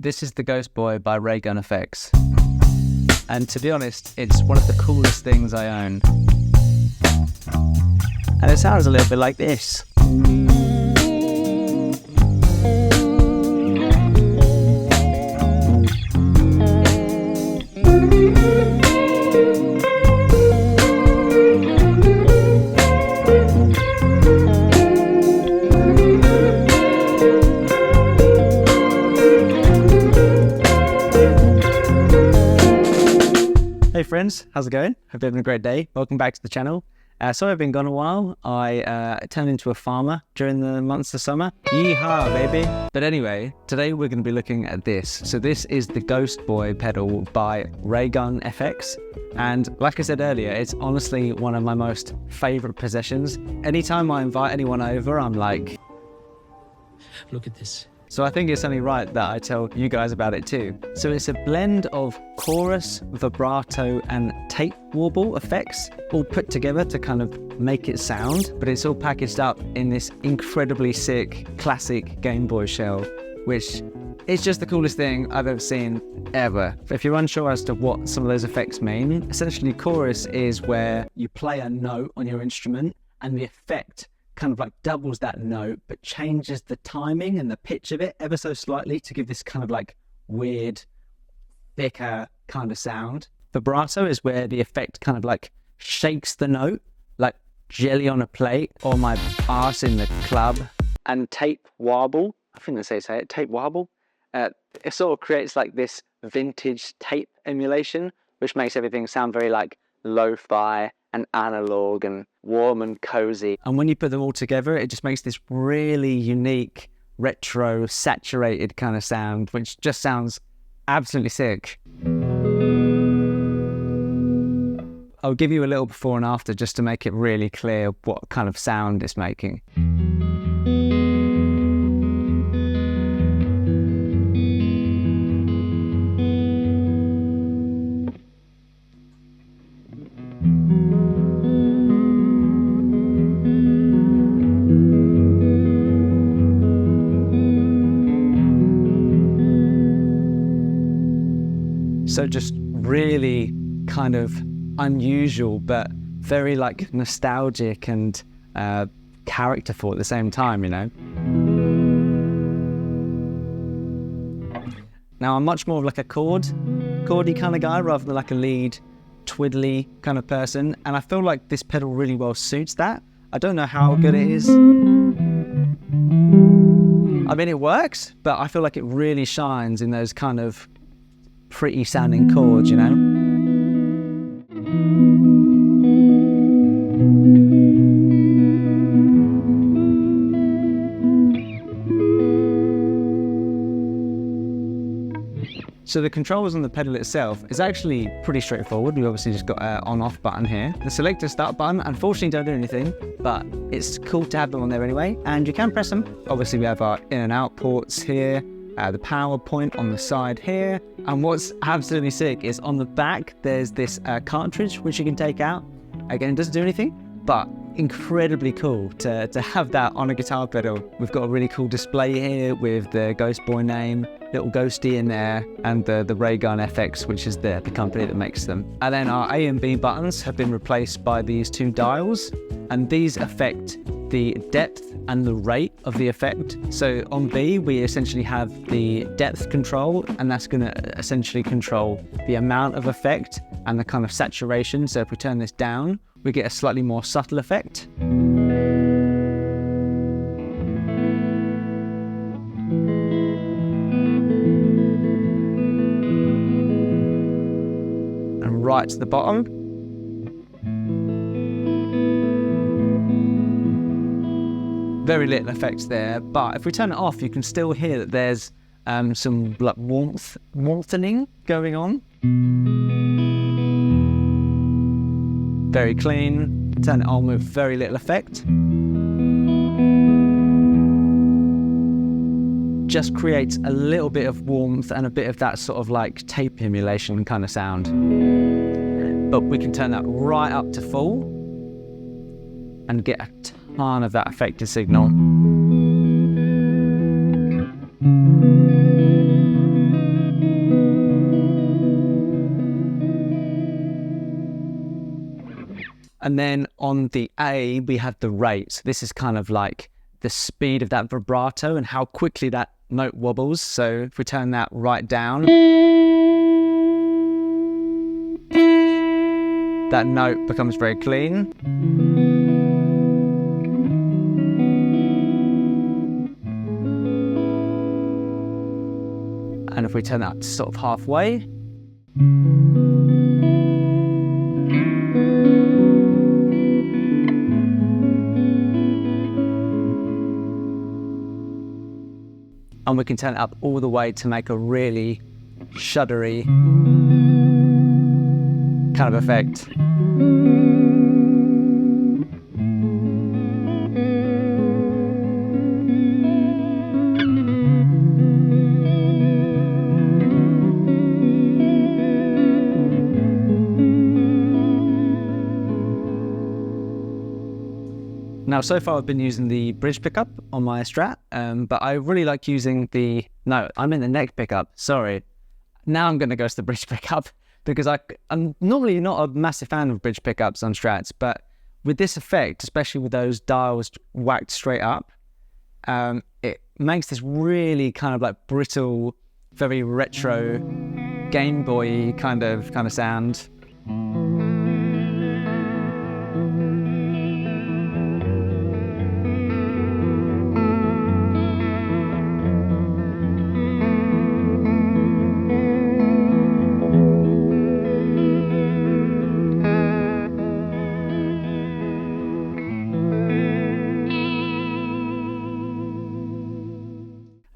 This is the Ghost Boy by Raygun FX. And to be honest, it's one of the coolest things I own. And it sounds a little bit like this. Hey friends, how's it going? Hope you're having a great day. Welcome back to the channel. Sorry I've been gone a while. I turned into a farmer during the months of summer. Yeehaw, baby. But anyway, today we're going to be looking at this. So this is the Ghost Boy pedal by Raygun FX. And like I said earlier, it's honestly one of my most favorite possessions. Anytime I invite anyone over, I'm like, look at this. So I think it's only right that I tell you guys about it too. So it's a blend of chorus, vibrato and tape warble effects all put together to kind of make it sound, but it's all packaged up in this incredibly sick classic Game Boy shell, which is just the coolest thing I've ever seen ever. If you're unsure as to what some of those effects mean, essentially chorus is where you play a note on your instrument and the effect kind of like doubles that note, but changes the timing and the pitch of it ever so slightly to give this kind of like weird, thicker kind of sound. Vibrato is where the effect kind of like shakes the note, like jelly on a plate or my arse in the club. And tape warble, I think that's how you say it, tape warble. It sort of creates like this vintage tape emulation, which makes everything sound very like lo-fi and analog and warm and cozy. And when you put them all together, it just makes this really unique, retro, saturated kind of sound, which just sounds absolutely sick. I'll give you a little before and after just to make it really clear what kind of sound it's making. So just really kind of unusual, but very like nostalgic and characterful at the same time, you know? Now I'm much more of like a chordy kind of guy rather than like a lead twiddly kind of person. And I feel like this pedal really well suits that. I don't know how good it is. I mean, it works, but I feel like it really shines in those kind of pretty sounding chords, you know? So the controls on the pedal itself is actually pretty straightforward. We obviously just got an on-off button here. The selector start button, unfortunately don't do anything, but it's cool to have them on there anyway. And you can press them. Obviously we have our in and out ports here. The power point on the side here. And what's absolutely sick is on the back, there's this cartridge which you can take out. Again, it doesn't do anything, but incredibly cool to have that on a guitar pedal. We've got a really cool display here with the Ghost Boy name, little ghosty in there, and the Raygun FX, which is the company that makes them. And then our A and B buttons have been replaced by these two dials, and these affect the depth and the rate of the effect. So on B, we essentially have the depth control, and that's going to essentially control the amount of effect and the kind of saturation. So if we turn this down, we get a slightly more subtle effect. And right to the bottom, very little effects there, but if we turn it off, you can still hear that there's some like warmthening going on. Very clean. Turn it on with very little effect. Just creates a little bit of warmth and a bit of that sort of like tape emulation kind of sound. But we can turn that right up to full and get a ton of that affected signal. And then on the A, we have the rate. So this is kind of like the speed of that vibrato and how quickly that note wobbles. So if we turn that right down, that note becomes very clean. And if we turn that sort of halfway, and we can turn it up all the way to make a really shuddery kind of effect. Now, so far I've been using the bridge pickup on my Strat, but I really like using no, I'm in the neck pickup, sorry. Now I'm going to go to the bridge pickup because I'm normally not a massive fan of bridge pickups on Strats, but with this effect, especially with those dials whacked straight up, it makes this really kind of like brittle, very retro, Game Boy kind of sound.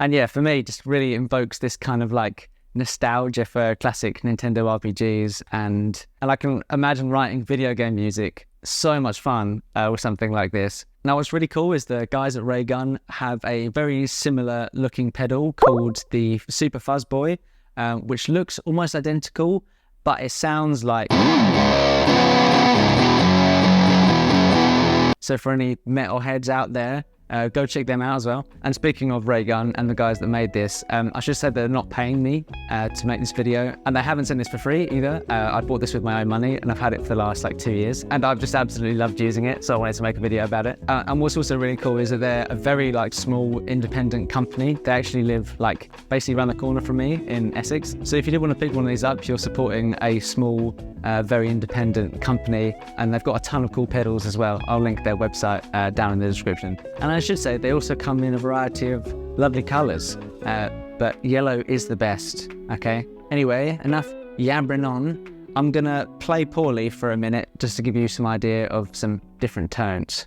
And yeah, for me, just really invokes this kind of like nostalgia for classic Nintendo RPGs. And I can imagine writing video game music, so much fun with something like this. Now, what's really cool is the guys at Raygun have a very similar looking pedal called the Super Fuzz Boy, which looks almost identical, but it sounds like... So for any metalheads out there, go check them out as well. And speaking of Raygun and the guys that made this, I should say they're not paying me to make this video, and they haven't sent this for free either. I bought this with my own money and I've had it for the last like 2 years, and I've just absolutely loved using it, so I wanted to make a video about it. And what's also really cool is that they're a very like small independent company. They actually live like basically around the corner from me in Essex. So if you did want to pick one of these up, you're supporting a small, very independent company, and they've got a ton of cool pedals as well. I'll link their website down in the description. And I should say they also come in a variety of lovely colours, but yellow is the best, okay? Anyway, enough yabbering on. I'm gonna play poorly for a minute just to give you some idea of some different tones.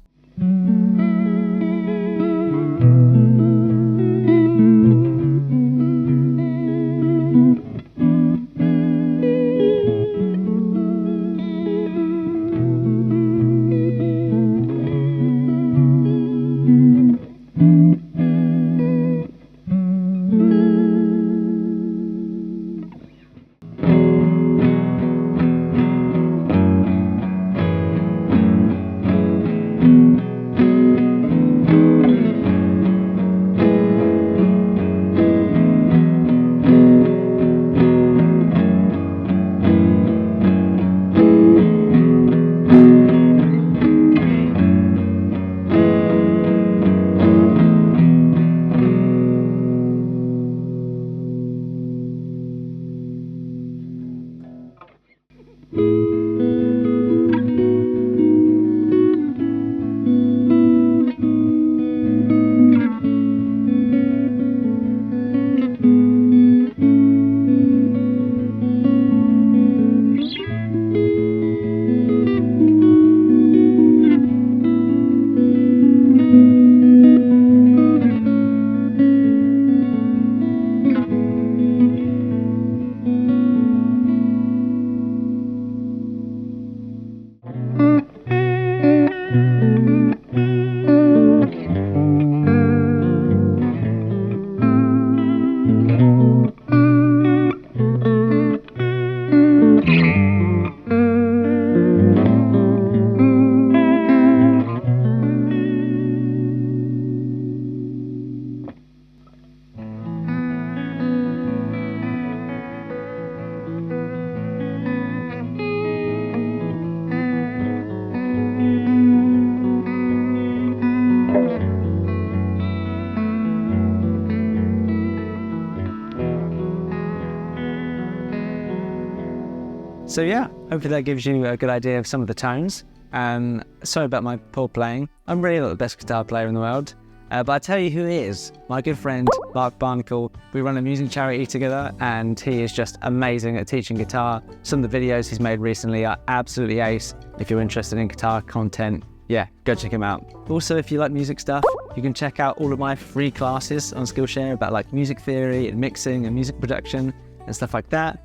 So yeah, hopefully that gives you a good idea of some of the tones. Sorry about my poor playing. I'm really not the best guitar player in the world. But I tell you who is, my good friend, Mark Barnacle. We run a music charity together and he is just amazing at teaching guitar. Some of the videos he's made recently are absolutely ace. If you're interested in guitar content, yeah, go check him out. Also, if you like music stuff, you can check out all of my free classes on Skillshare about like music theory and mixing and music production and stuff like that.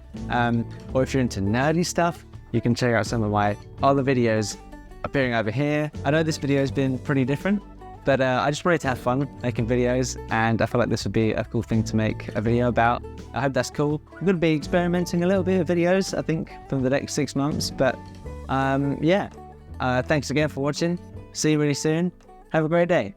Or if you're into nerdy stuff, you can check out some of my other videos appearing over here. I know this video has been pretty different, but I just wanted to have fun making videos, and I felt like this would be a cool thing to make a video about. I hope that's cool. I'm going to be experimenting a little bit with videos, I think, for the next 6 months. But yeah, thanks again for watching. See you really soon. Have a great day.